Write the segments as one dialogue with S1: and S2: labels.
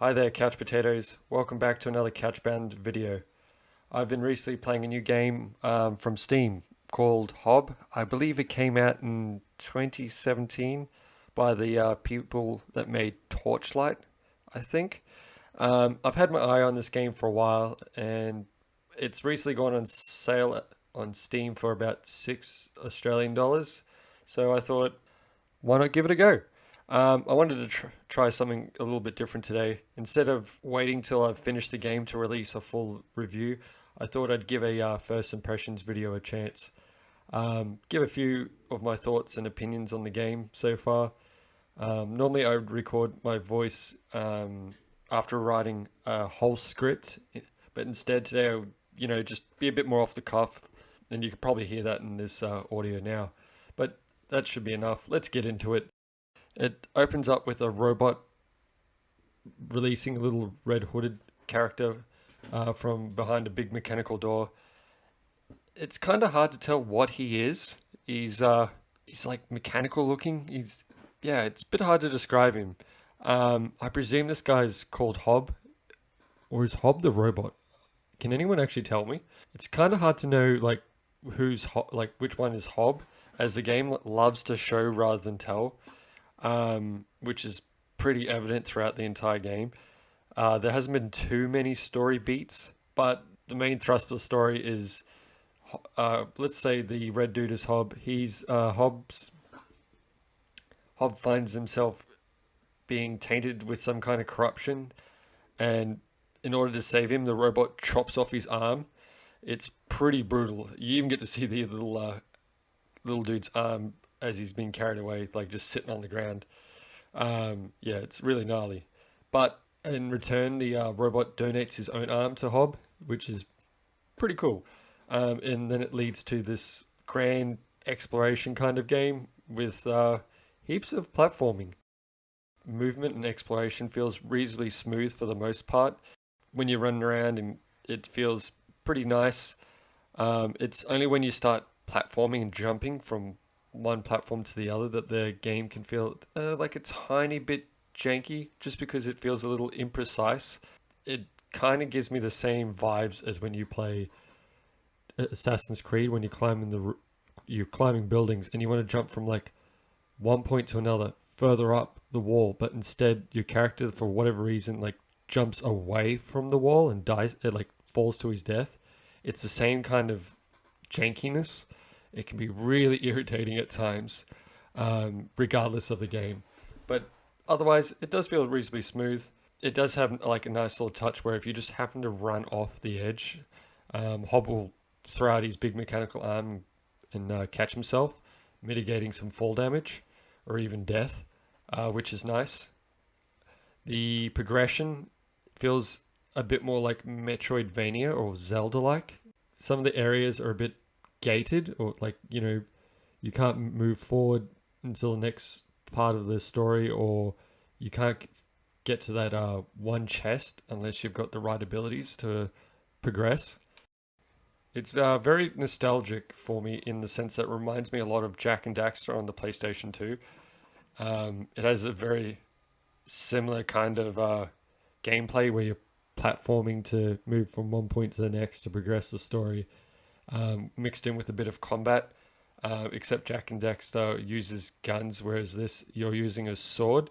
S1: Hi there, couch potatoes. Welcome back to another couch band video. I've been recently playing a new game from Steam called Hob. I believe it came out in 2017 by the people that made Torchlight, I think. I've had my eye on this game for a while, and it's recently gone on sale on Steam for about $6 Australian. So I thought, why not give it a go? I wanted to try something a little bit different today. Instead of waiting till I've finished the game to release a full review, I thought I'd give a first impressions video a chance. Give a few of my thoughts and opinions on the game so far. Normally I would record my voice after writing a whole script, but instead today I would, just be a bit more off the cuff, and you could probably hear that in this audio now. But that should be enough. Let's get into it. It opens up with a robot releasing a little red hooded character from behind a big mechanical door. It's kind of hard to tell what he is. He's like mechanical looking. It's a bit hard to describe him. I presume this guy's called Hob, or is Hob the robot? Can anyone actually tell me? It's kind of hard to know which one is Hob, as the game loves to show rather than tell. Which is pretty evident throughout the entire game. There hasn't been too many story beats, but the main thrust of the story is, let's say the red dude is Hob. Hob finds himself being tainted with some kind of corruption, and in order to save him, the robot chops off his arm. It's pretty brutal. You even get to see the little dude's arm as he's being carried away, like just sitting on the ground. It's really gnarly. But in return, the robot donates his own arm to Hob, which is pretty cool. And then it leads to this grand exploration kind of game with heaps of platforming. Movement and exploration feels reasonably smooth for the most part. When you're running around, and it feels pretty nice. It's only when you start platforming and jumping from one platform to the other that the game can feel like a tiny bit janky, just because it feels a little imprecise. It kind of gives me the same vibes as when you play Assassin's Creed, when you're climbing buildings and you want to jump from like one point to another further up the wall, but instead your character, for whatever reason, like jumps away from the wall and dies. It like falls to his death. It's the same kind of jankiness. It can be really irritating at times, regardless of the game. But otherwise, it does feel reasonably smooth. It does have like a nice little touch where if you just happen to run off the edge, Hob will throw out his big mechanical arm and catch himself, mitigating some fall damage or even death, which is nice. The progression feels a bit more like Metroidvania or Zelda-like. Some of the areas are a bit gated, or you can't move forward until the next part of the story, or you can't get to that one chest unless you've got the right abilities to progress. It's very nostalgic for me in the sense that it reminds me a lot of Jak and Daxter on the PlayStation 2. It has a very similar kind of gameplay where you're platforming to move from one point to the next to progress the story. Mixed in with a bit of combat, except Jak and Daxter uses guns, whereas this you're using a sword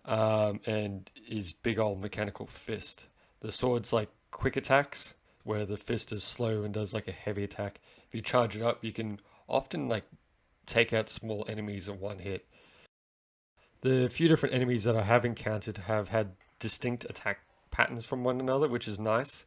S1: and his big old mechanical fist. The sword's like quick attacks, where the fist is slow and does like a heavy attack. If you charge it up, you can often like take out small enemies in one hit. The few different enemies that I have encountered have had distinct attack patterns from one another, which is nice.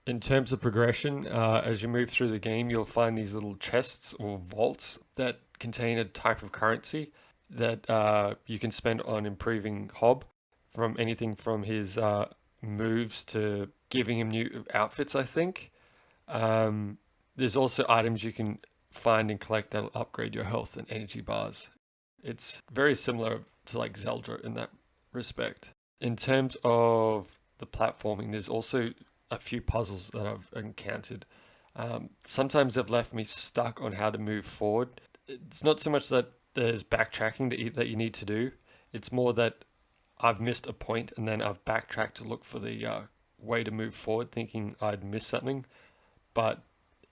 S1: In terms of progression, as you move through the game, you'll find these little chests or vaults that contain a type of currency that you can spend on improving Hob, from anything from his moves to giving him new outfits, I think. There's also items you can find and collect that'll upgrade your health and energy bars. It's very similar to like Zelda in that respect. In terms of the platforming, there's also a few puzzles that I've encountered. Sometimes they've left me stuck on how to move forward. It's not so much that there's backtracking that you need to do. It's more that I've missed a point and then I've backtracked to look for the way to move forward, thinking I'd missed something, but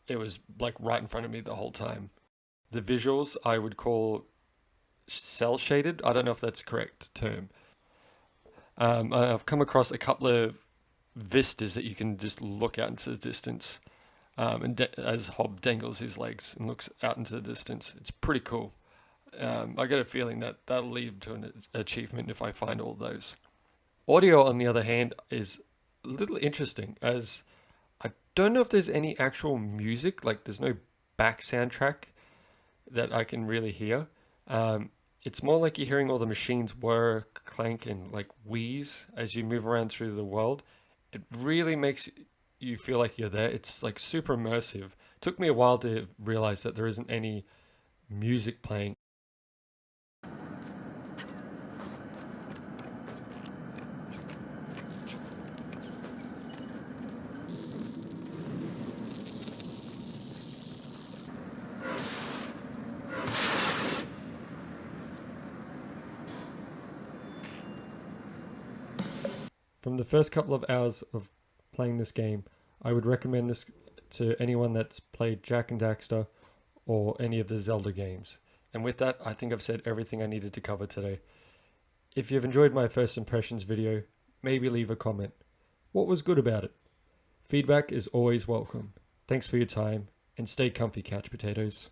S1: it was like right in front of me the whole time. The visuals I would call cell shaded. I don't know if that's the correct term. I've come across a couple of vistas that you can just look out into the distance. As Hob dangles his legs and looks out into the distance, it's pretty cool. I get a feeling that that'll lead to an achievement if I find all those. Audio, on the other hand, is a little interesting as I don't know if there's any actual music, like there's no back soundtrack that I can really hear. It's more like you're hearing all the machines whir, clank, and like wheeze as you move around through the world. It really makes you feel like you're there. It's like super immersive. It took me a while to realize that there isn't any music playing. From the first couple of hours of playing this game, I would recommend this to anyone that's played Jak and Daxter or any of the Zelda games. And with that, I think I've said everything I needed to cover today. If you've enjoyed my first impressions video, maybe leave a comment. What was good about it? Feedback is always welcome. Thanks for your time, and stay comfy, couch potatoes.